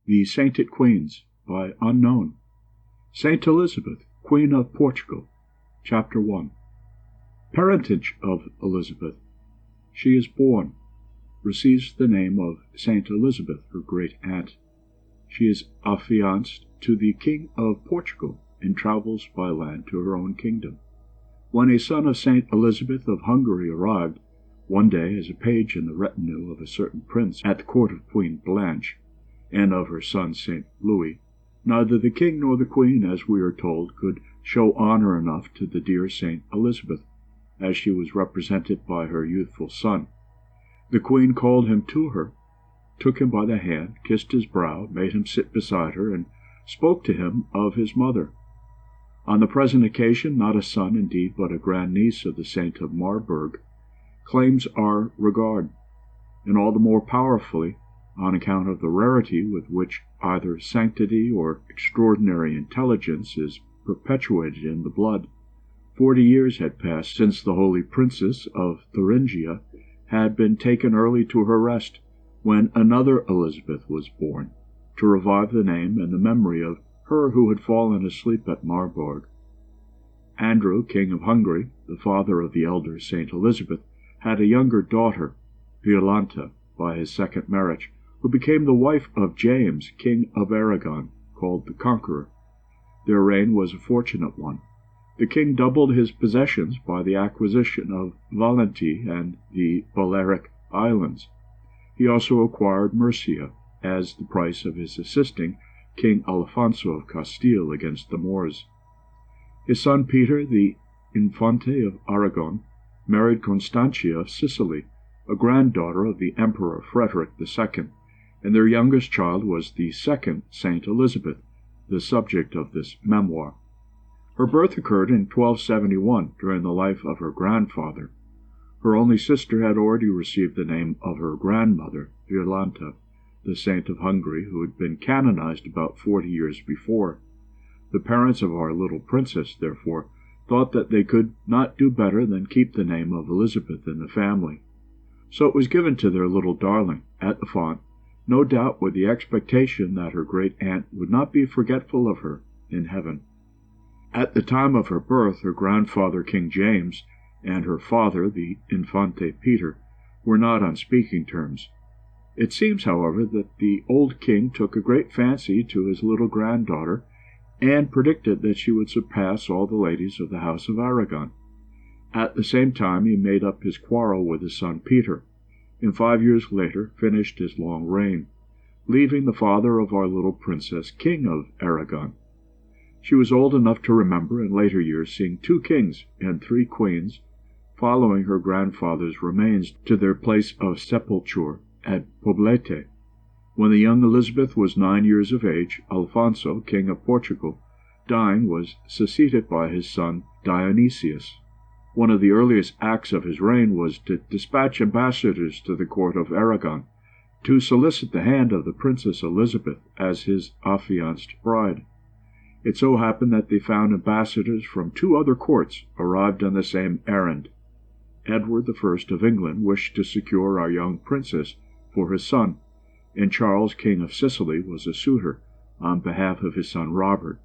The Sainted Queens, by Unknown. Saint Elizabeth, Queen of Portugal. Chapter 1. Parentage of Elizabeth. She is born. Receives the name of Saint Elizabeth, her great-aunt. She is affianced to the King of Portugal, and travels by land to her own kingdom. When a son of Saint Elizabeth of Hungary arrived, one day as a page in the retinue of a certain prince at the court of Queen Blanche, and of her son Saint Louis, neither the king nor the queen, as we are told, could show honor enough to the dear Saint Elizabeth, as she was represented by her youthful son. The queen called him to her, took him by the hand, kissed his brow, made him sit beside her, and spoke to him of his mother. On the present occasion, not a son indeed, but a grandniece of the Saint of Marburg, claims our regard, and all the more powerfully on account of the rarity with which either sanctity or extraordinary intelligence is perpetuated in the blood. 40 years had passed since the holy princess of Thuringia had been taken early to her rest, when another Elizabeth was born, to revive the name and the memory of her who had fallen asleep at Marburg. Andrew, King of Hungary, the father of the elder Saint Elizabeth, had a younger daughter, Violante, by his second marriage, who became the wife of James, King of Aragon, called the Conqueror. Their reign was a fortunate one. The king doubled his possessions by the acquisition of Valenti and the Balearic Islands. He also acquired Murcia, as the price of his assisting King Alfonso of Castile against the Moors. His son Peter, the Infante of Aragon, married Constantia of Sicily, a granddaughter of the Emperor Frederick II, and their youngest child was the second Saint Elizabeth, the subject of this memoir. Her birth occurred in 1271, during the life of her grandfather. Her only sister had already received the name of her grandmother, Violante, the Saint of Hungary, who had been canonized about 40 years before. The parents of our little princess, therefore, thought that they could not do better than keep the name of Elizabeth in the family. So it was given to their little darling, at the font, no doubt with the expectation that her great-aunt would not be forgetful of her in heaven. At the time of her birth, her grandfather, King James, and her father, the Infante Peter, were not on speaking terms. It seems, however, that the old king took a great fancy to his little granddaughter, and predicted that she would surpass all the ladies of the house of Aragon. At the same time he made up his quarrel with his son Peter, and 5 years later finished his long reign, leaving the father of our little princess king of Aragon. She was old enough to remember in later years seeing 2 kings and 3 queens following her grandfather's remains to their place of sepulture at Poblete. When the young Elizabeth was 9 years of age, Alfonso, King of Portugal, dying, was succeeded by his son Dionysius. One of the earliest acts of his reign was to dispatch ambassadors to the court of Aragon to solicit the hand of the Princess Elizabeth as his affianced bride. It so happened that they found ambassadors from 2 other courts arrived on the same errand. Edward I of England wished to secure our young princess for his son, and Charles, King of Sicily, was a suitor on behalf of his son Robert,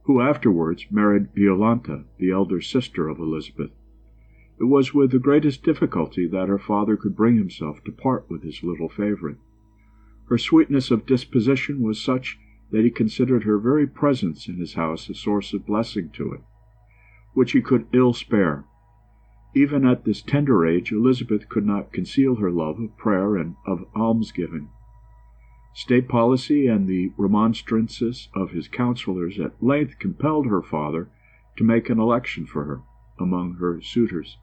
who afterwards married Violante, the elder sister of Elizabeth. It was with the greatest difficulty that her father could bring himself to part with his little favorite. Her sweetness of disposition was such that he considered her very presence in his house a source of blessing to it, which he could ill spare. Even at this tender age, Elizabeth could not conceal her love of prayer and of almsgiving. State policy and the remonstrances of his counselors at length compelled her father to make an election for her among her suitors.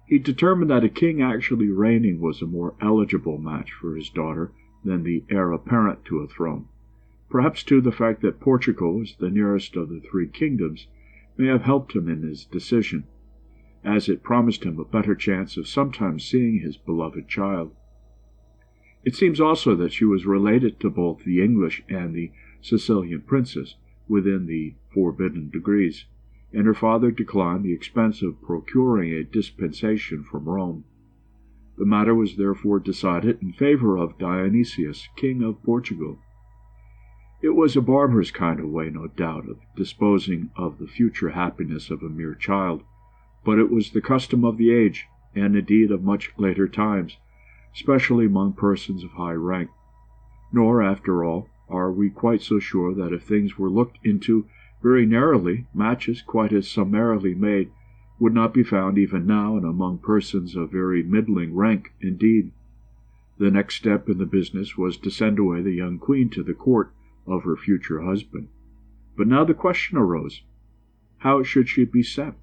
He determined that a king actually reigning was a more eligible match for his daughter than the heir apparent to a throne. Perhaps, too, the fact that Portugal was the nearest of the 3 kingdoms may have helped him in his decision, as it promised him a better chance of sometimes seeing his beloved child. It seems also that she was related to both the English and the Sicilian princes within the forbidden degrees, and her father declined the expense of procuring a dispensation from Rome. The matter was therefore decided in favor of Dionysius, King of Portugal. It was a barbarous kind of way, no doubt, of disposing of the future happiness of a mere child, but it was the custom of the age, and indeed of much later times, especially among persons of high rank. Nor, after all, are we quite so sure that if things were looked into very narrowly, matches quite as summarily made would not be found even now and among persons of very middling rank indeed. The next step in the business was to send away the young queen to the court of her future husband. But now the question arose, how should she be sent?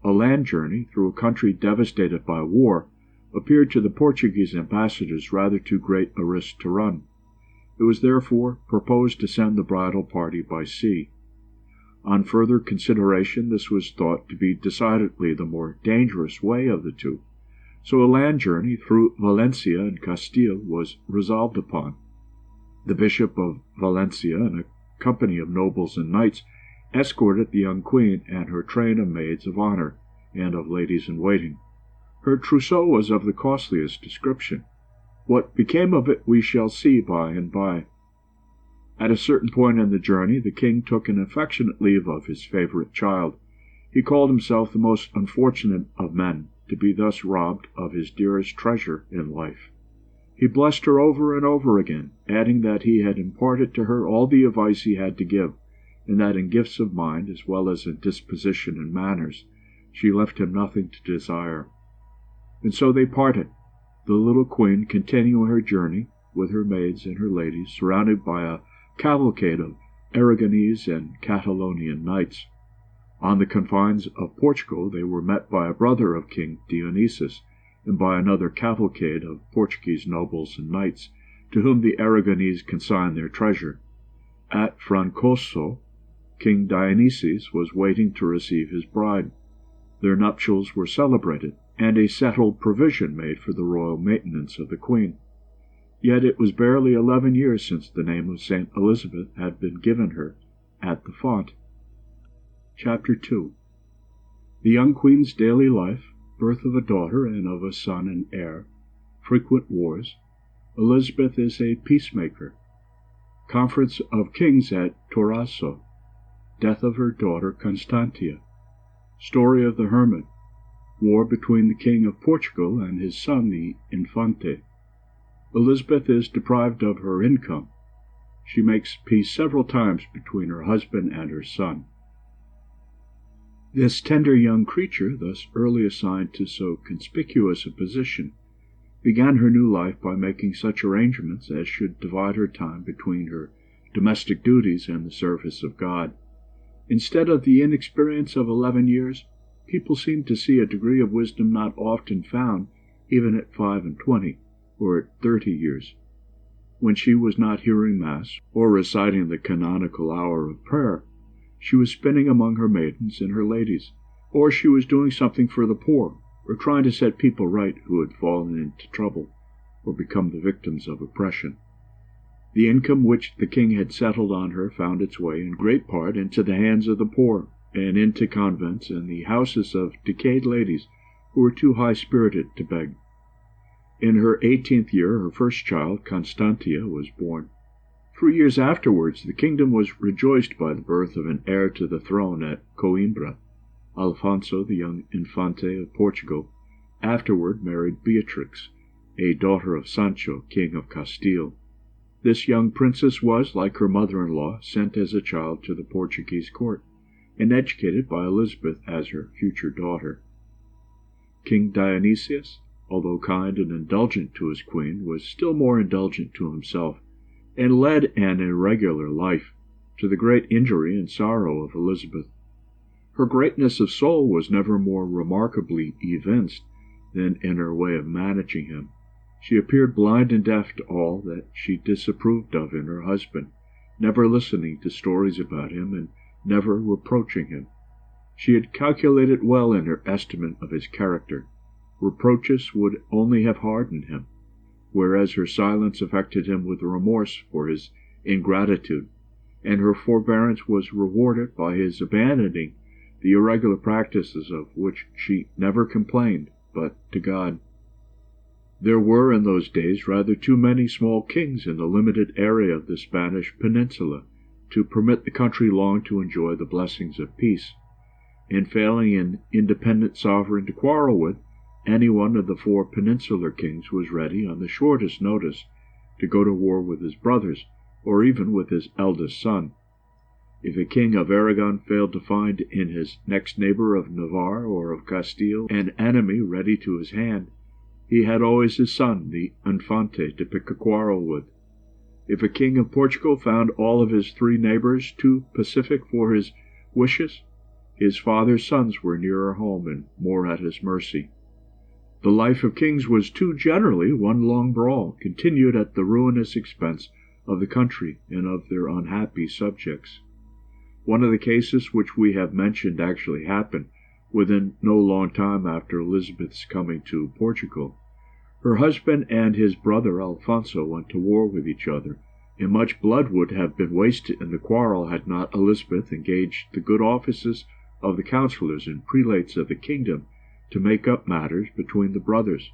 A land journey through a country devastated by war appeared to the Portuguese ambassadors rather too great a risk to run. It was therefore proposed to send the bridal party by sea. On further consideration, this was thought to be decidedly the more dangerous way of the two, so a land journey through Valencia and Castile was resolved upon. The Bishop of Valencia and a company of nobles and knights escorted the young queen and her train of maids of honor and of ladies-in-waiting. Her trousseau was of the costliest description. What became of it we shall see by and by. At a certain point in the journey, the king took an affectionate leave of his favorite child. He called himself the most unfortunate of men, to be thus robbed of his dearest treasure in life. He blessed her over and over again, adding that he had imparted to her all the advice he had to give, and that in gifts of mind, as well as in disposition and manners, she left him nothing to desire. And so they parted, the little queen continuing her journey, with her maids and her ladies, surrounded by a cavalcade of Aragonese and Catalonian knights. On the confines of Portugal they were met by a brother of King Dionysius, and by another cavalcade of Portuguese nobles and knights, to whom the Aragonese consigned their treasure. At Francoso, King Dionysius was waiting to receive his bride. Their nuptials were celebrated, and a settled provision made for the royal maintenance of the queen. Yet it was barely 11 years since the name of Saint Elizabeth had been given her at the font. Chapter 2. The young queen's daily life, birth of a daughter and of a son and heir, frequent wars, Elizabeth is a peacemaker, conference of kings at Torraso, death of her daughter Constantia, story of the hermit, war between the King of Portugal and his son the Infante. Elizabeth is deprived of her income. She makes peace several times between her husband and her son. This tender young creature, thus early assigned to so conspicuous a position, began her new life by making such arrangements as should divide her time between her domestic duties and the service of God. Instead of the inexperience of 11 years, people seem to see a degree of wisdom not often found even at 25 or at 30 years. When she was not hearing Mass or reciting the canonical hour of prayer, she was spinning among her maidens and her ladies, or she was doing something for the poor, or trying to set people right who had fallen into trouble, or become the victims of oppression. The income which the king had settled on her found its way in great part into the hands of the poor, and into convents and the houses of decayed ladies who were too high-spirited to beg. In her 18th year, her first child, Constantia, was born. 3 years afterwards, the kingdom was rejoiced by the birth of an heir to the throne at Coimbra. Alfonso, the young Infante of Portugal, afterward married Beatrix, a daughter of Sancho, King of Castile. This young princess was, like her mother-in-law, sent as a child to the Portuguese court, and educated by Elizabeth as her future daughter. King Dionysius, although kind and indulgent to his queen, was still more indulgent to himself, and led an irregular life, to the great injury and sorrow of Elizabeth. Her greatness of soul was never more remarkably evinced than in her way of managing him. She appeared blind and deaf to all that she disapproved of in her husband, never listening to stories about him and never reproaching him. She had calculated well in her estimate of his character. Reproaches would only have hardened him, whereas her silence affected him with remorse for his ingratitude, and her forbearance was rewarded by his abandoning the irregular practices of which she never complained, but to God. There were in those days rather too many small kings in the limited area of the Spanish peninsula, to permit the country long to enjoy the blessings of peace, and failing an independent sovereign to quarrel with, any one of the 4 peninsular kings was ready, on the shortest notice, to go to war with his brothers, or even with his eldest son. If a king of Aragon failed to find in his next neighbor of Navarre or of Castile an enemy ready to his hand, he had always his son, the Infante, to pick a quarrel with. If a king of Portugal found all of his 3 neighbors too pacific for his wishes, his father's sons were nearer home and more at his mercy. The life of kings was too generally one long brawl, continued at the ruinous expense of the country and of their unhappy subjects. One of the cases which we have mentioned actually happened within no long time after Elizabeth's coming to Portugal. Her husband and his brother Alfonso went to war with each other, and much blood would have been wasted in the quarrel had not Elizabeth engaged the good offices of the councillors and prelates of the kingdom to make up matters between the brothers.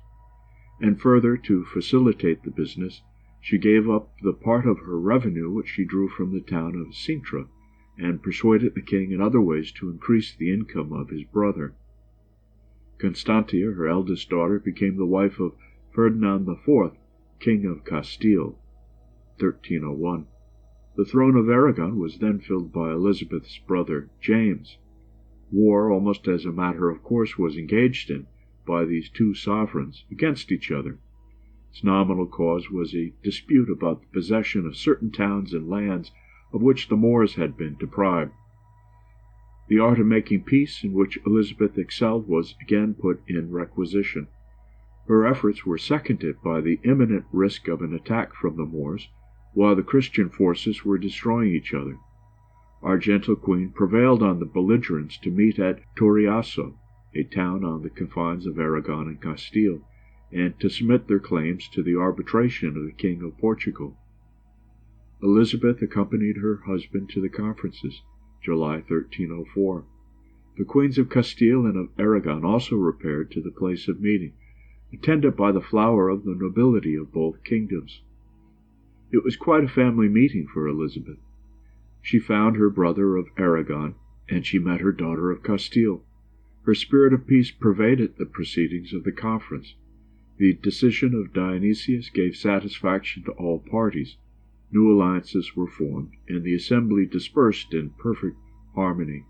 And further, to facilitate the business, she gave up the part of her revenue which she drew from the town of Sintra, and persuaded the king in other ways to increase the income of his brother. Constantia, her eldest daughter, became the wife of Ferdinand IV, King of Castile, 1301. The throne of Aragon was then filled by Elizabeth's brother James. War, almost as a matter of course, was engaged in by these 2 sovereigns against each other. Its nominal cause was a dispute about the possession of certain towns and lands of which the Moors had been deprived. The art of making peace, in which Elizabeth excelled, was again put in requisition. Her efforts were seconded by the imminent risk of an attack from the Moors, while the Christian forces were destroying each other. Our gentle queen prevailed on the belligerents to meet at Torreaso, a town on the confines of Aragon and Castile, and to submit their claims to the arbitration of the King of Portugal. Elizabeth accompanied her husband to the conferences, July 1304. The queens of Castile and of Aragon also repaired to the place of meeting, attended by the flower of the nobility of both kingdoms. It was quite a family meeting for Elizabeth. She found her brother of Aragon, and she met her daughter of Castile. Her spirit of peace pervaded the proceedings of the conference. The decision of Dionysius gave satisfaction to all parties. New alliances were formed, and the assembly dispersed in perfect harmony.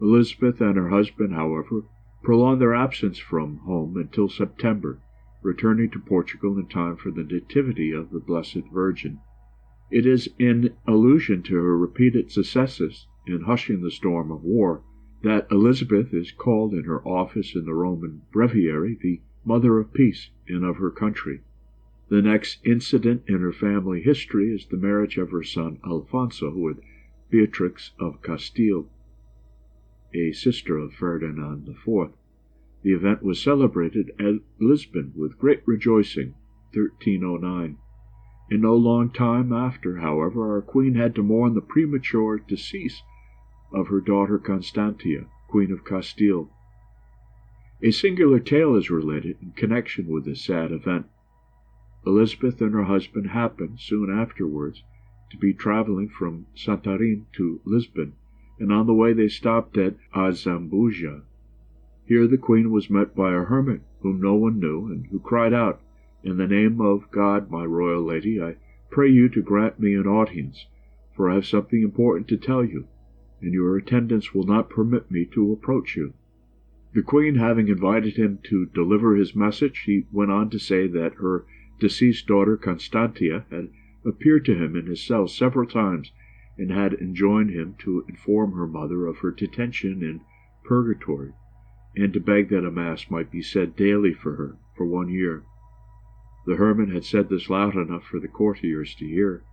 Elizabeth and her husband, however, prolonged their absence from home until September, returning to Portugal in time for the Nativity of the Blessed Virgin. It is in allusion to her repeated successes in hushing the storm of war that Elizabeth is called in her office in the Roman Breviary the Mother of Peace and of her country. The next incident in her family history is the marriage of her son Alfonso with Beatrix of Castile, a sister of Ferdinand IV. The event was celebrated at Lisbon with great rejoicing, 1309. In no long time after, however, our queen had to mourn the premature decease of her daughter Constantia, Queen of Castile. A singular tale is related in connection with this sad event. Elizabeth and her husband happened, soon afterwards, to be traveling from Santarém to Lisbon, and on the way they stopped at Azambuja. Here the queen was met by a hermit whom no one knew, and who cried out, "In the name of God, my royal lady, I pray you to grant me an audience, for I have something important to tell you, and your attendants will not permit me to approach you." The queen having invited him to deliver his message, he went on to say that her deceased daughter Constantia had appeared to him in his cell several times, and had enjoined him to inform her mother of her detention in purgatory, and to beg that a mass might be said daily for her for 1 year. The hermit had said this loud enough for the courtiers to hear.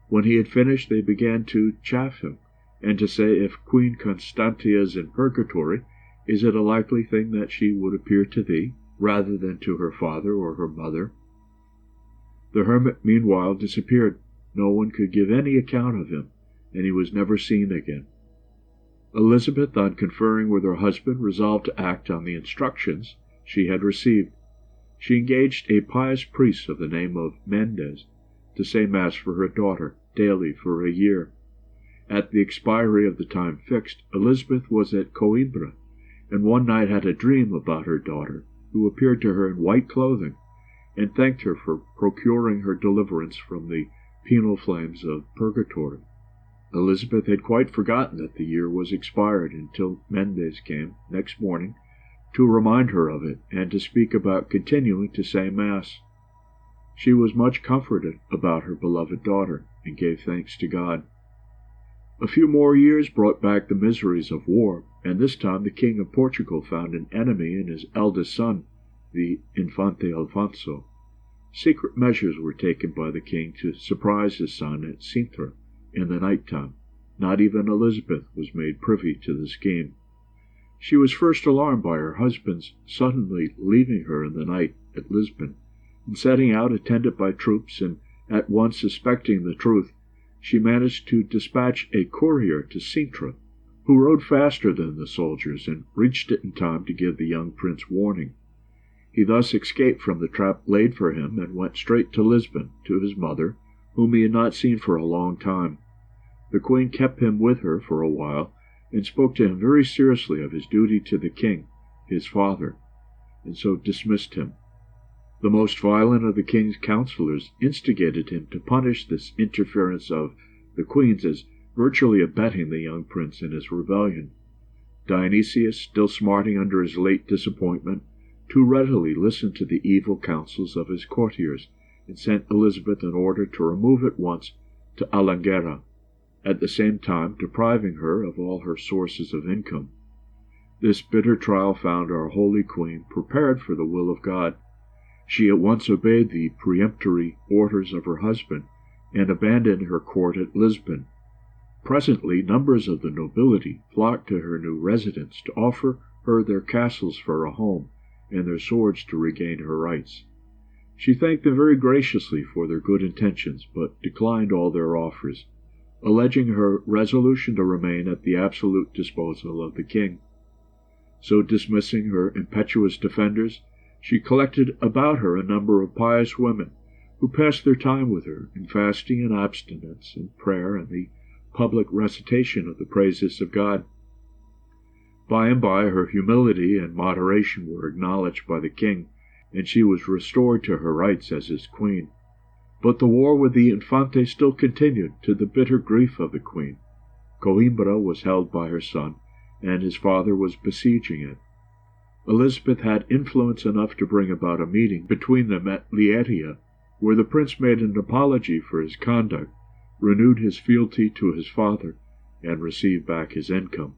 When he had finished, they began to chaff him, and to say, "If Queen Constantia is in purgatory, is it a likely thing that she would appear to thee, rather than to her father or her mother?" The hermit meanwhile disappeared. No one could give any account of him, and he was never seen again. Elizabeth, on conferring with her husband, resolved to act on the instructions she had received. She engaged a pious priest of the name of Mendez to say Mass for her daughter daily for a year, At the expiry of the time fixed, Elizabeth was at Coimbra, and one night had a dream about her daughter, who appeared to her in white clothing, and thanked her for procuring her deliverance from the penal flames of purgatory. Elizabeth had quite forgotten that the year was expired until Mendes came next morning to remind her of it, and to speak about continuing to say Mass. She was much comforted about her beloved daughter, and gave thanks to God. A few more years brought back the miseries of war, and this time the King of Portugal found an enemy in his eldest son, the Infante Alfonso. Secret measures were taken by the king to surprise his son at Sintra in the night time. Not even Elizabeth was made privy to the scheme. She was first alarmed by her husband's suddenly leaving her in the night at Lisbon, and setting out attended by troops, and at once suspecting the truth, she managed to dispatch a courier to Sintra, who rode faster than the soldiers, and reached it in time to give the young prince warning. He thus escaped from the trap laid for him, and went straight to Lisbon, to his mother, whom he had not seen for a long time. The queen kept him with her for a while, and spoke to him very seriously of his duty to the king, his father, and so dismissed him. The most violent of the king's counselors instigated him to punish this interference of the queen's as virtually abetting the young prince in his rebellion. Dionysius, still smarting under his late disappointment, too readily listened to the evil counsels of his courtiers, and sent Elizabeth an order to remove at once to Alanguera, at the same time depriving her of all her sources of income. This bitter trial found our holy queen prepared for the will of God. She at once obeyed the peremptory orders of her husband, and abandoned her court at Lisbon. Presently numbers of the nobility flocked to her new residence to offer her their castles for a home, and their swords to regain her rights. She thanked them very graciously for their good intentions, but declined all their offers, alleging her resolution to remain at the absolute disposal of the king. So, dismissing her impetuous defenders, she collected about her a number of pious women, who passed their time with her in fasting and abstinence, in prayer, and the public recitation of the praises of God. By and by her humility and moderation were acknowledged by the king, and she was restored to her rights as his queen. But the war with the Infante still continued, to the bitter grief of the queen. Coimbra was held by her son, and his father was besieging it. Elizabeth had influence enough to bring about a meeting between them at Lieria, where the prince made an apology for his conduct, renewed his fealty to his father, and received back his income.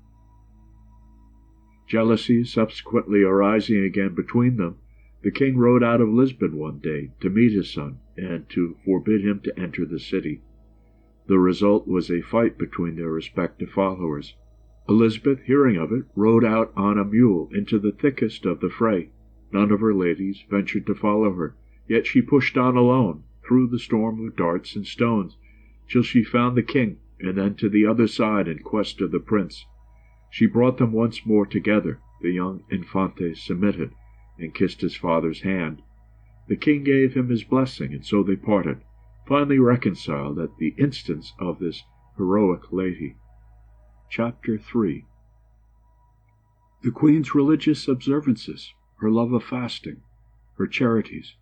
Jealousy subsequently arising again between them, the king rode out of Lisbon one day to meet his son, and to forbid him to enter the city. The result was a fight between their respective followers. Elizabeth, hearing of it, rode out on a mule into the thickest of the fray. None of her ladies ventured to follow her, yet she pushed on alone, through the storm of darts and stones, till she found the king, and then to the other side in quest of the prince. She brought them once more together. The young Infante submitted, and kissed his father's hand. The king gave him his blessing, and so they parted, finally reconciled at the instance of this heroic lady. Chapter 3. The Queen's religious observances, her love of fasting, her charities,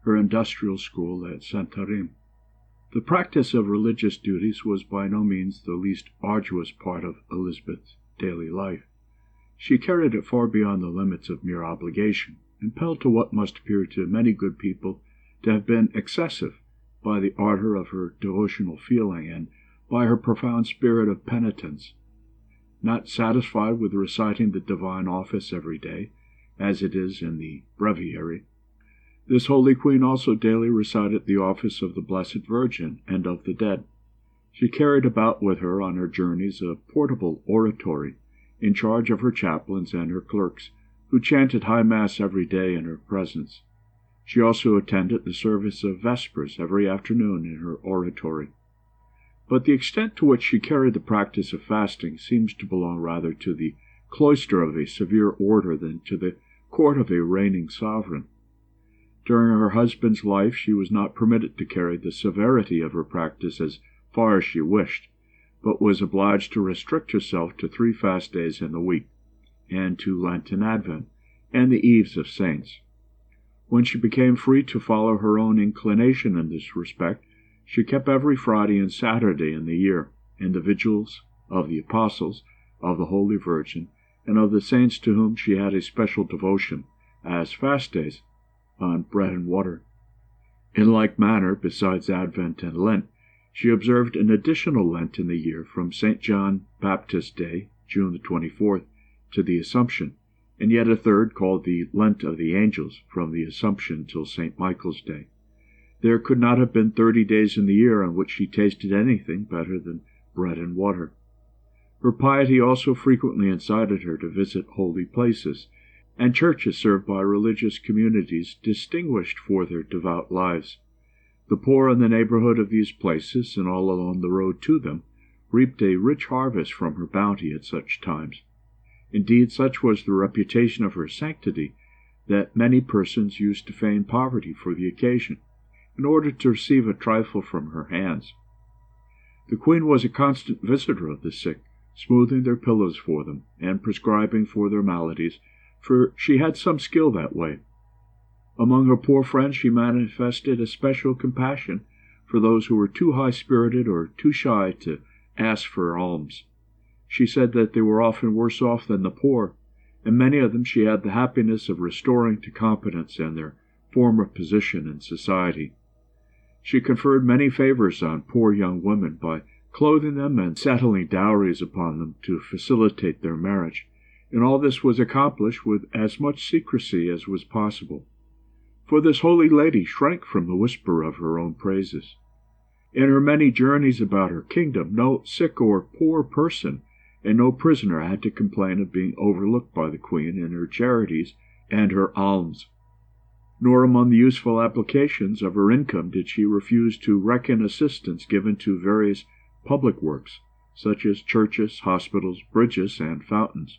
her industrial school at Santarém. The practice of religious duties was by no means the least arduous part of Elizabeth's daily life. She carried it far beyond the limits of mere obligation, impelled to what must appear to many good people to have been excessive by the ardor of her devotional feeling and by her profound spirit of penitence. Not satisfied with reciting the divine office every day, as it is in the breviary, this holy queen also daily recited the office of the Blessed Virgin and of the dead. She carried about with her on her journeys a portable oratory, in charge of her chaplains and her clerks, who chanted high mass every day in her presence. She also attended the service of vespers every afternoon in her oratory. But the extent to which she carried the practice of fasting seems to belong rather to the cloister of a severe order than to the court of a reigning sovereign. During her husband's life she was not permitted to carry the severity of her practice as far as she wished, but was obliged to restrict herself to 3 fast days in the week, and to Lent and Advent, and the Eves of Saints. When she became free to follow her own inclination in this respect, she kept every Friday and Saturday in the year, and the vigils of the Apostles, of the Holy Virgin, and of the saints to whom she had a special devotion, as fast days, on bread and water. In like manner, besides Advent and Lent, she observed an additional Lent in the year from St. John Baptist's Day, June the 24th, to the Assumption, and yet a third, called the Lent of the Angels, from the Assumption till St. Michael's Day. There could not have been 30 days in the year on which she tasted anything better than bread and water. Her piety also frequently incited her to visit holy places, and churches served by religious communities distinguished for their devout lives. The poor in the neighborhood of these places, and all along the road to them, reaped a rich harvest from her bounty at such times. Indeed, such was the reputation of her sanctity, that many persons used to feign poverty for the occasion, in order to receive a trifle from her hands. The Queen was a constant visitor of the sick, smoothing their pillows for them, and prescribing for their maladies, for she had some skill that way. Among her poor friends she manifested a special compassion for those who were too high-spirited or too shy to ask for alms. She said that they were often worse off than the poor, and many of them she had the happiness of restoring to competence and their former position in society. She conferred many favors on poor young women by clothing them and settling dowries upon them to facilitate their marriage, and all this was accomplished with as much secrecy as was possible. For this holy lady shrank from the whisper of her own praises. In her many journeys about her kingdom, no sick or poor person and no prisoner had to complain of being overlooked by the Queen in her charities and her alms. Nor among the useful applications of her income did she refuse to reckon assistance given to various public works, such as churches, hospitals, bridges, and fountains.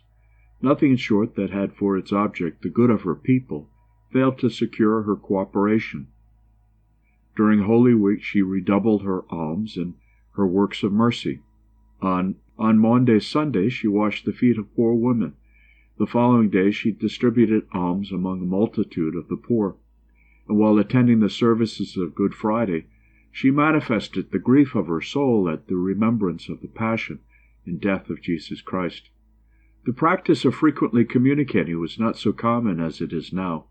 Nothing, in short, that had for its object the good of her people failed to secure her cooperation. During Holy Week she redoubled her alms and her works of mercy. On Maundy Sunday she washed the feet of poor women. The following day she distributed alms among a multitude of the poor, and while attending the services of Good Friday, she manifested the grief of her soul at the remembrance of the passion and death of Jesus Christ. The practice of frequently communicating was not so common as it is now.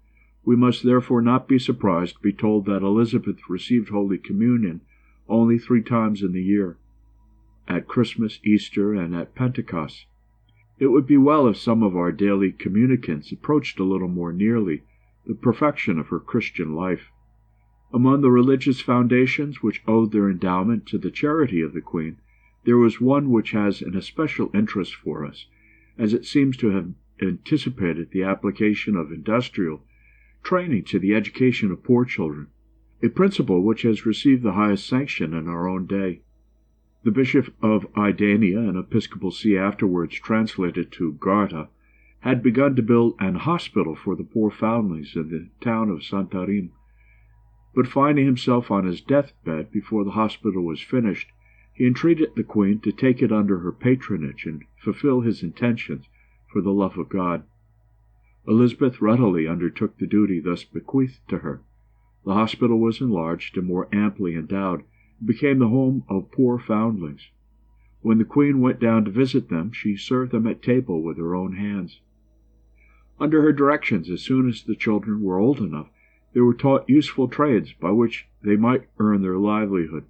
We must therefore not be surprised to be told that Elizabeth received Holy Communion only 3 times in the year, at Christmas, Easter, and at Pentecost. It would be well if some of our daily communicants approached a little more nearly the perfection of her Christian life. Among the religious foundations which owed their endowment to the charity of the Queen, there was one which has an especial interest for us, as it seems to have anticipated the application of industrial training to the education of poor children, a principle which has received the highest sanction in our own day. The Bishop of Idania, an episcopal see afterwards translated to Garda, had begun to build an hospital for the poor foundlings in the town of Santarém, but finding himself on his deathbed before the hospital was finished, he entreated the Queen to take it under her patronage and fulfill his intentions for the love of God. Elizabeth readily undertook the duty thus bequeathed to her. The hospital was enlarged and more amply endowed, and became the home of poor foundlings. When the Queen went down to visit them, she served them at table with her own hands. Under her directions, as soon as the children were old enough, they were taught useful trades by which they might earn their livelihood,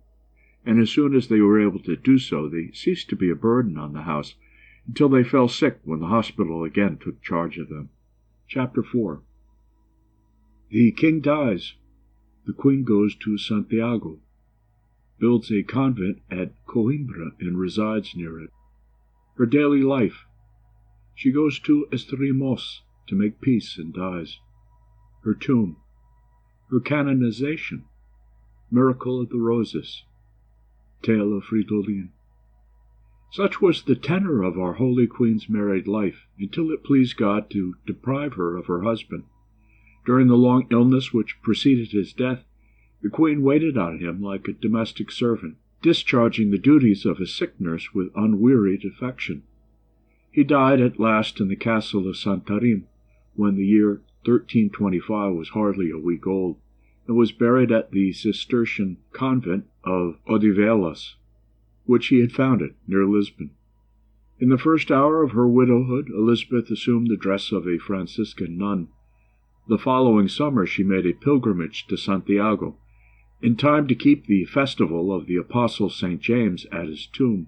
and as soon as they were able to do so, they ceased to be a burden on the house, until they fell sick when the hospital again took charge of them. Chapter 4. The king dies. The Queen goes to Santiago, builds a convent at Coimbra and resides near it. Her daily life. She goes to Estremoz to make peace and dies. Her tomb. Her canonization. Miracle of the Roses. Tale of Fridolin. Such was the tenor of our Holy Queen's married life, until it pleased God to deprive her of her husband. During the long illness which preceded his death, the Queen waited on him like a domestic servant, discharging the duties of a sick nurse with unwearied affection. He died at last in the castle of Santarem, when the year 1325 was hardly a week old, and was buried at the Cistercian convent of Odivelas, which he had founded near Lisbon. In the first hour of her widowhood, Elizabeth assumed the dress of a Franciscan nun. The following summer she made a pilgrimage to Santiago, in time to keep the festival of the Apostle St. James at his tomb.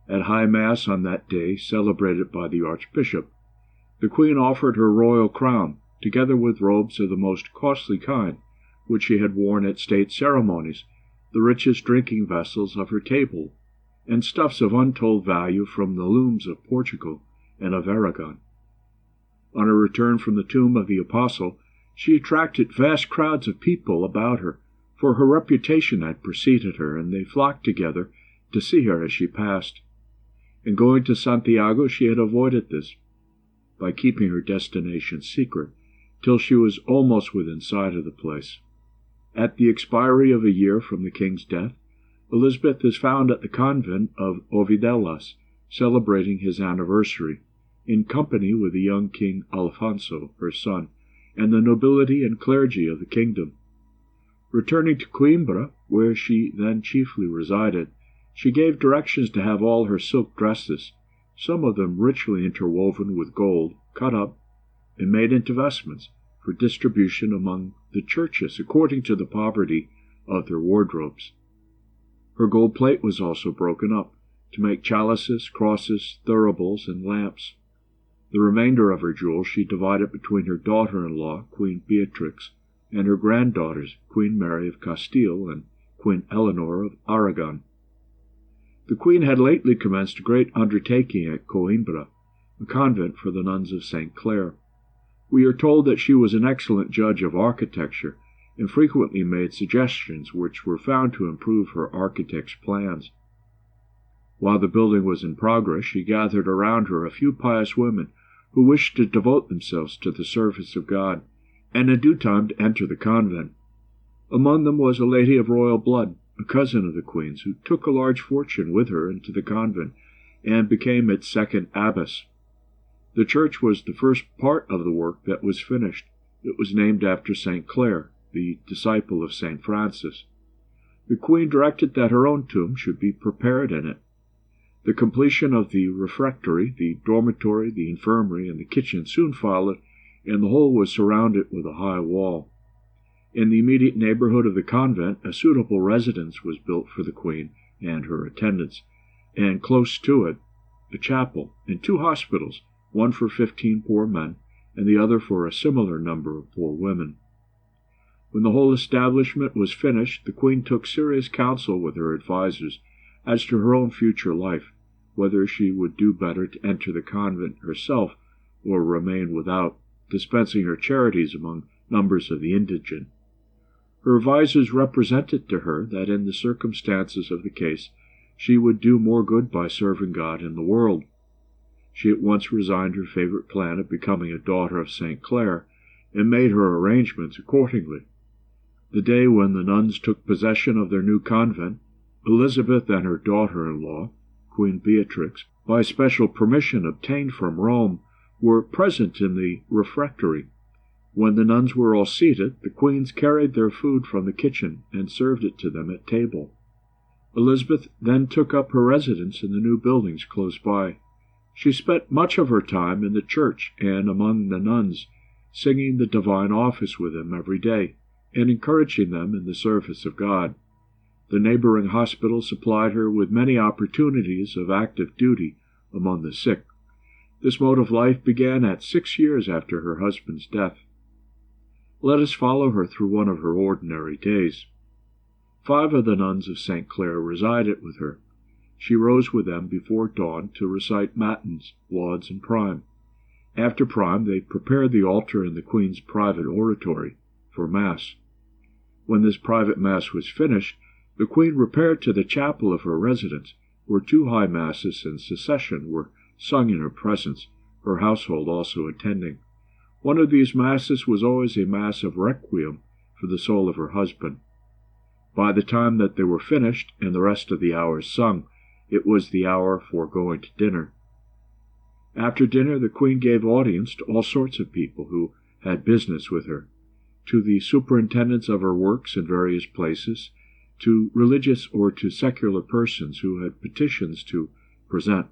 At High Mass on that day, celebrated by the Archbishop, the Queen offered her royal crown, together with robes of the most costly kind, which she had worn at state ceremonies, the richest drinking vessels of her table, and stuffs of untold value from the looms of Portugal and of Aragon. On her return from the tomb of the Apostle, she attracted vast crowds of people about her, for her reputation had preceded her, and they flocked together to see her as she passed. In going to Santiago she had avoided this, by keeping her destination secret, till she was almost within sight of the place. At the expiry of a year from the king's death, Elizabeth is found at the convent of Ovidelas, celebrating his anniversary, in company with the young King Alfonso, her son, and the nobility and clergy of the kingdom. Returning to Coimbra, where she then chiefly resided, she gave directions to have all her silk dresses, some of them richly interwoven with gold, cut up and made into vestments, for distribution among the churches according to the poverty of their wardrobes. Her gold plate was also broken up, to make chalices, crosses, thuribles, and lamps. The remainder of her jewels she divided between her daughter-in-law, Queen Beatrix, and her granddaughters, Queen Mary of Castile and Queen Eleanor of Aragon. The Queen had lately commenced a great undertaking at Coimbra, a convent for the nuns of St. Clare. We are told that she was an excellent judge of architecture, and frequently made suggestions which were found to improve her architect's plans. While the building was in progress, she gathered around her a few pious women who wished to devote themselves to the service of God, and in due time to enter the convent. Among them was a lady of royal blood, a cousin of the Queen's, who took a large fortune with her into the convent, and became its second abbess. The church was the first part of the work that was finished. It was named after St. Clare, the disciple of St. Francis. The Queen directed that her own tomb should be prepared in it. The completion of the refectory, the dormitory, the infirmary, and the kitchen soon followed, and the whole was surrounded with a high wall. In the immediate neighborhood of the convent, a suitable residence was built for the Queen and her attendants, and close to it, a chapel and 2 hospitals, one for 15 poor men, and the other for a similar number of poor women. When the whole establishment was finished, the Queen took serious counsel with her advisers as to her own future life, whether she would do better to enter the convent herself or remain without, dispensing her charities among numbers of the indigent. Her advisers represented to her that in the circumstances of the case she would do more good by serving God in the world. She at once resigned her favorite plan of becoming a daughter of St. Clare, and made her arrangements accordingly. The day when the nuns took possession of their new convent, Elizabeth and her daughter-in-law, Queen Beatrix, by special permission obtained from Rome, were present in the refectory. When the nuns were all seated, the queens carried their food from the kitchen and served it to them at table. Elizabeth then took up her residence in the new buildings close by. She spent much of her time in the church and among the nuns, singing the divine office with them every day, and encouraging them in the service of God. The neighboring hospital supplied her with many opportunities of active duty among the sick. This mode of life began at 6 years after her husband's death. Let us follow her through one of her ordinary days. 5 of the nuns of St. Clare resided with her. She rose with them before dawn to recite matins, lauds, and prime. After prime, they prepared the altar in the Queen's private oratory for Mass. When this private Mass was finished, the Queen repaired to the chapel of her residence, where 2 high Masses in succession were sung in her presence, her household also attending. One of these Masses was always a Mass of Requiem for the soul of her husband. By the time that they were finished, and the rest of the hours sung, it was the hour for going to dinner. After dinner the Queen gave audience to all sorts of people who had business with her, to the superintendents of her works in various places, to religious or to secular persons who had petitions to present.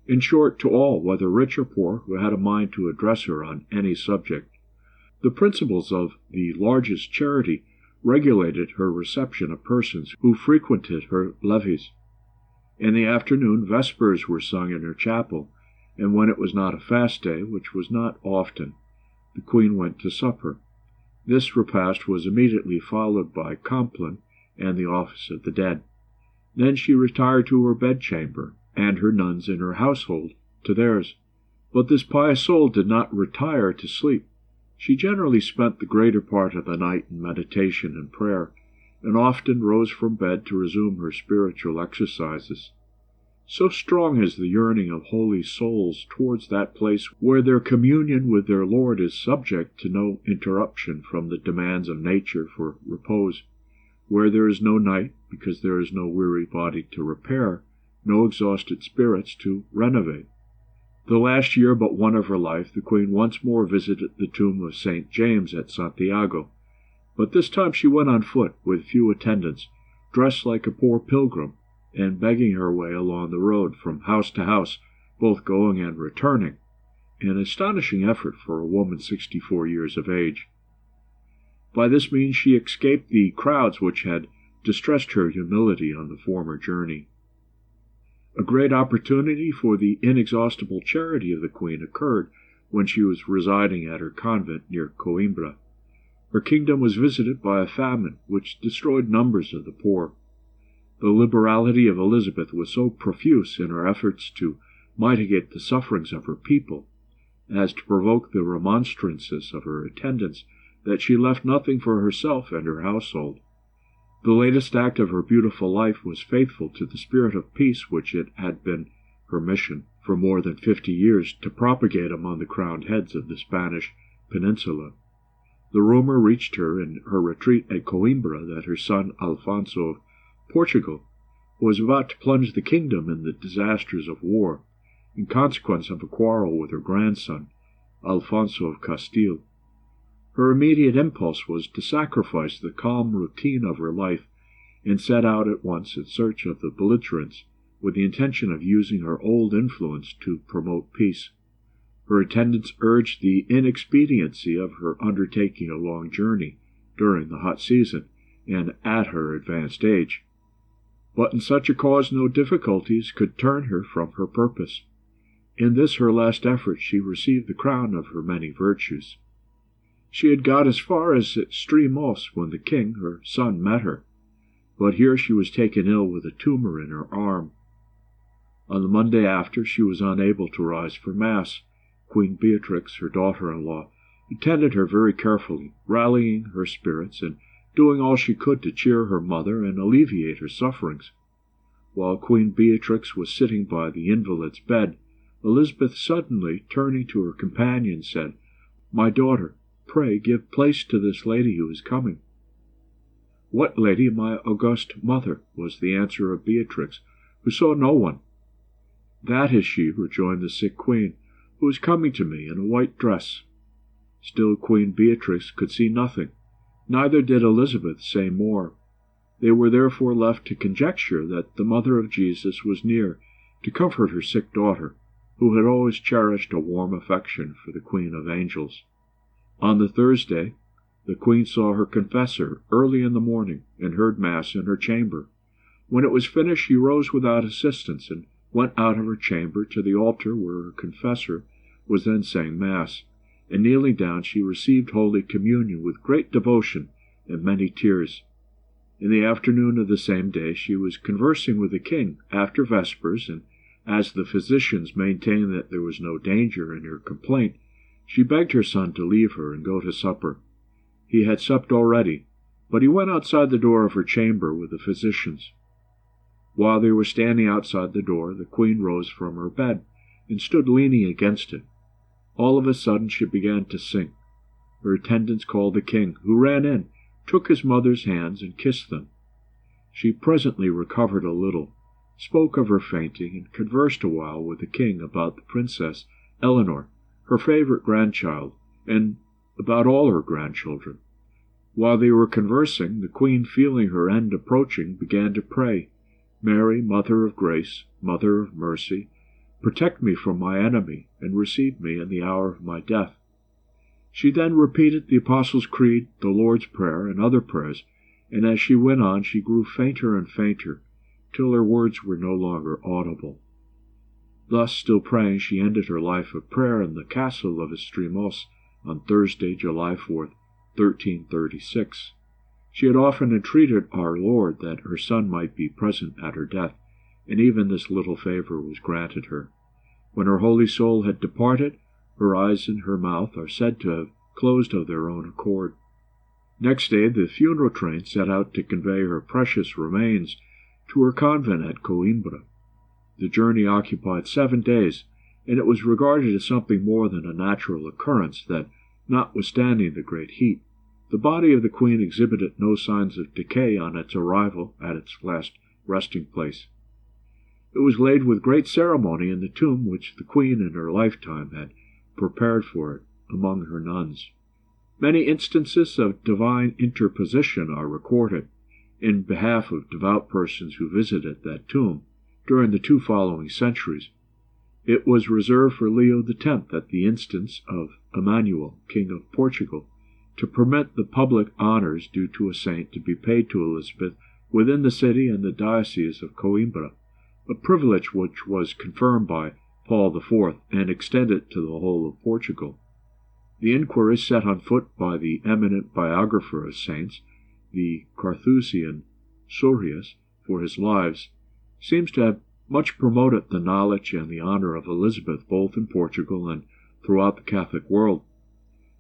In short, to all, whether rich or poor, who had a mind to address her on any subject. The principles of the largest charity regulated her reception of persons who frequented her levees. In the afternoon, vespers were sung in her chapel, and when it was not a fast day, which was not often, the Queen went to supper. This repast was immediately followed by Compline and the office of the dead. Then she retired to her bedchamber, and her nuns in her household to theirs. But this pious soul did not retire to sleep. She generally spent the greater part of the night in meditation and prayer, and often rose from bed to resume her spiritual exercises. So strong is the yearning of holy souls towards that place where their communion with their Lord is subject to no interruption from the demands of nature for repose, where there is no night, because there is no weary body to repair, no exhausted spirits to renovate. The last year but one of her life, the Queen once more visited the tomb of St. James at Santiago, but this time she went on foot, with few attendants, dressed like a poor pilgrim, and begging her way along the road from house to house, both going and returning, an astonishing effort for a woman 64 years of age. By this means she escaped the crowds which had distressed her humility on the former journey. A great opportunity for the inexhaustible charity of the Queen occurred when she was residing at her convent near Coimbra. Her kingdom was visited by a famine which destroyed numbers of the poor. The liberality of Elizabeth was so profuse in her efforts to mitigate the sufferings of her people as to provoke the remonstrances of her attendants that she left nothing for herself and her household. The latest act of her beautiful life was faithful to the spirit of peace which it had been her mission for more than 50 years to propagate among the crowned heads of the Spanish peninsula. The rumor reached her in her retreat at Coimbra that her son Alfonso of Portugal was about to plunge the kingdom in the disasters of war, in consequence of a quarrel with her grandson, Alfonso of Castile. Her immediate impulse was to sacrifice the calm routine of her life and set out at once in search of the belligerents, with the intention of using her old influence to promote peace. Her attendants urged the inexpediency of her undertaking a long journey during the hot season and at her advanced age. But in such a cause no difficulties could turn her from her purpose. In this her last effort she received the crown of her many virtues. She had got as far as Extremos when the king, her son, met her, but here she was taken ill with a tumor in her arm. On the Monday after, she was unable to rise for Mass. Queen Beatrix, her daughter-in-law, attended her very carefully, rallying her spirits and doing all she could to cheer her mother and alleviate her sufferings. While Queen Beatrix was sitting by the invalid's bed, Elizabeth suddenly, turning to her companion, said, "My daughter, pray give place to this lady who is coming." "What lady, my august mother?" was the answer of Beatrix, who saw no one. "That is she," rejoined the sick queen, "who is coming to me in a white dress." Still Queen Beatrix could see nothing. Neither did Elizabeth say more. They were therefore left to conjecture that the mother of Jesus was near to comfort her sick daughter, who had always cherished a warm affection for the Queen of Angels. On the Thursday, the Queen saw her confessor early in the morning and heard Mass in her chamber. When it was finished, she rose without assistance and went out of her chamber to the altar where her confessor was then saying Mass, and kneeling down she received Holy Communion with great devotion and many tears. In the afternoon of the same day she was conversing with the king after vespers, and as the physicians maintained that there was no danger in her complaint, she begged her son to leave her and go to supper. He had supped already, but he went outside the door of her chamber with the physicians. While they were standing outside the door, the Queen rose from her bed and stood leaning against it. All of a sudden she began to sing. Her attendants called the king, who ran in, took his mother's hands, and kissed them. She presently recovered a little, spoke of her fainting, and conversed a while with the king about the Princess Eleanor, her favourite grandchild, and about all her grandchildren. While they were conversing, the queen, feeling her end approaching, began to pray, "Mary, Mother of Grace, Mother of Mercy, protect me from my enemy, and receive me in the hour of my death." She then repeated the Apostles' Creed, the Lord's Prayer, and other prayers, and as she went on she grew fainter and fainter, till her words were no longer audible. Thus, still praying, she ended her life of prayer in the castle of Estremoz on Thursday, July 4th, 1336. She had often entreated our Lord that her Son might be present at her death, and even this little favour was granted her. When her holy soul had departed, her eyes and her mouth are said to have closed of their own accord. Next day the funeral train set out to convey her precious remains to her convent at Coimbra. The journey occupied 7 days, and it was regarded as something more than a natural occurrence that, notwithstanding the great heat, the body of the Queen exhibited no signs of decay on its arrival at its last resting place. It was laid with great ceremony in the tomb which the Queen in her lifetime had prepared for it among her nuns. Many instances of divine interposition are recorded in behalf of devout persons who visited that tomb during the 2 following centuries. It was reserved for Leo X, at the instance of Emmanuel, King of Portugal, to permit the public honours due to a saint to be paid to Elizabeth within the city and the diocese of Coimbra, a privilege which was confirmed by Paul IV and extended to the whole of Portugal. The inquiries set on foot by the eminent biographer of saints, the Carthusian Surius, for his lives, seems to have much promoted the knowledge and the honour of Elizabeth both in Portugal and throughout the Catholic world.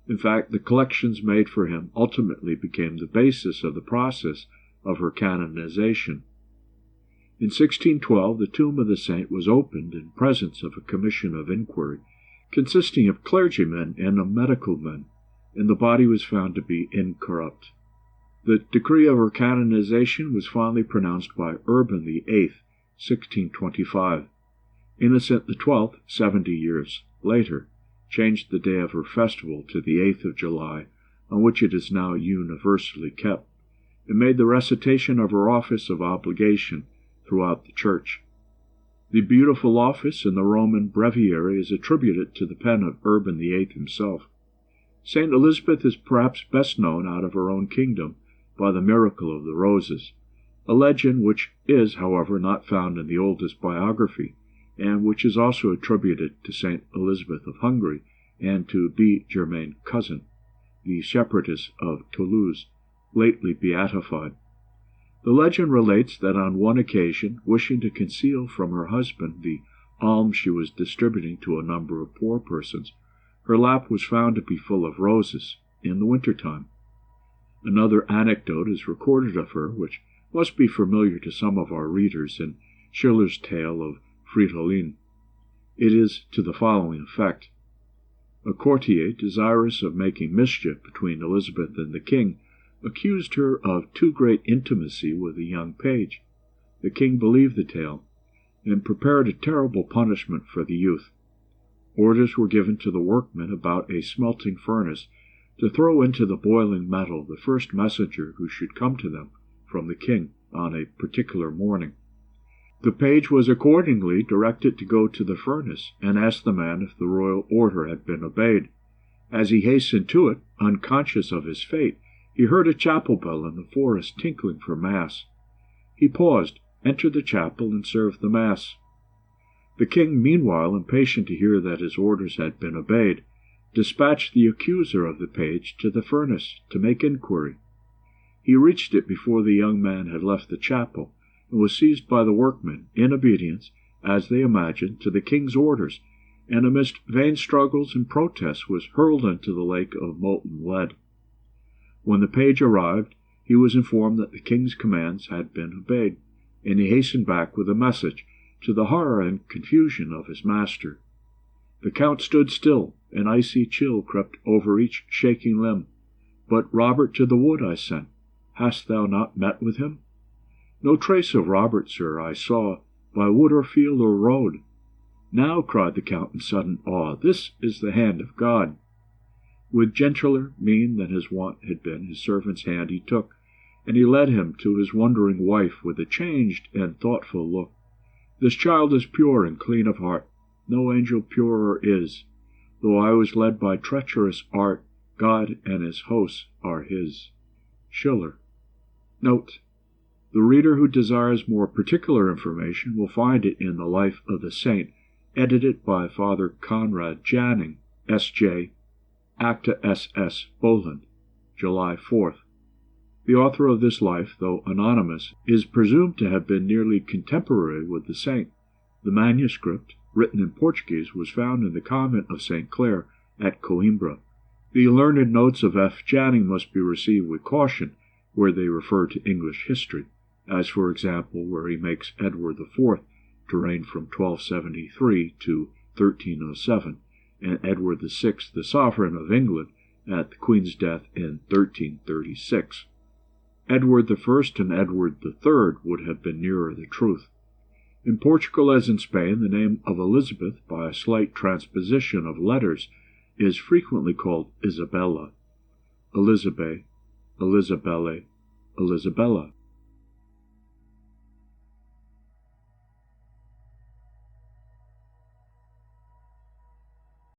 In fact, the collections made for him ultimately became the basis of the process of her canonization. In 1612, the tomb of the saint was opened in presence of a commission of inquiry, consisting of clergymen and of medical men, and the body was found to be incorrupt. The decree of her canonization was finally pronounced by Urban VIII, 1625. Innocent XII, 70 years later, changed the day of her festival to the 8th of July, on which it is now universally kept, and made the recitation of her office of obligation throughout the Church. The beautiful office in the Roman breviary is attributed to the pen of Urban VIII himself. Saint Elizabeth is perhaps best known out of her own kingdom by the miracle of the roses, a legend which is, however, not found in the oldest biography, and which is also attributed to Saint Elizabeth of Hungary and to B. Germain Cousin, the shepherdess of Toulouse, lately beatified. The legend relates that on one occasion, wishing to conceal from her husband the alms she was distributing to a number of poor persons, her lap was found to be full of roses in the winter-time. Another anecdote is recorded of her, which must be familiar to some of our readers in Schiller's tale of Fridolin. It is to the following effect. A courtier, desirous of making mischief between Elizabeth and the king, accused her of too great intimacy with a young page. The king believed the tale, and prepared a terrible punishment for the youth. Orders were given to the workmen about a smelting furnace to throw into the boiling metal the first messenger who should come to them from the king on a particular morning. The page was accordingly directed to go to the furnace and ask the man if the royal order had been obeyed. As he hastened to it, unconscious of his fate, he heard a chapel bell in the forest tinkling for Mass. He paused, entered the chapel, and served the Mass. The king, meanwhile, impatient to hear that his orders had been obeyed, dispatched the accuser of the page to the furnace to make inquiry. He reached it before the young man had left the chapel, and was seized by the workmen, in obedience, as they imagined, to the king's orders, and amidst vain struggles and protests was hurled into the lake of molten lead. When the page arrived, he was informed that the king's commands had been obeyed, and he hastened back with a message, to the horror and confusion of his master. The count stood still, an icy chill crept over each shaking limb. "But Robert to the wood I sent, hast thou not met with him?" No trace of Robert, sir, I saw, by wood or field or road. Now, cried the Count in sudden awe, this is the hand of God. With gentler mien than his wont had been, his servant's hand he took, and he led him to his wondering wife with a changed and thoughtful look. This child is pure and clean of heart, no angel purer is. Though I was led by treacherous art, God and his hosts are his. Schiller. Note: the reader who desires more particular information will find it in the Life of the Saint, edited by Father Conrad Janning, S.J., Acta SS, Poland, July 4th. The author of this life, though anonymous, is presumed to have been nearly contemporary with the saint. The manuscript, written in Portuguese, was found in the convent of St. Clare at Coimbra. The learned notes of F. Janning must be received with caution where they refer to English history, as for example where he makes Edward IV to reign from 1273 to 1307, and Edward VI the sovereign of England at the Queen's death in 1336. Edward I and Edward III would have been nearer the truth. In Portugal, as in Spain, the name of Elizabeth, by a slight transposition of letters, is frequently called Isabella, Elizabeth, Elisabelle, Elisabella.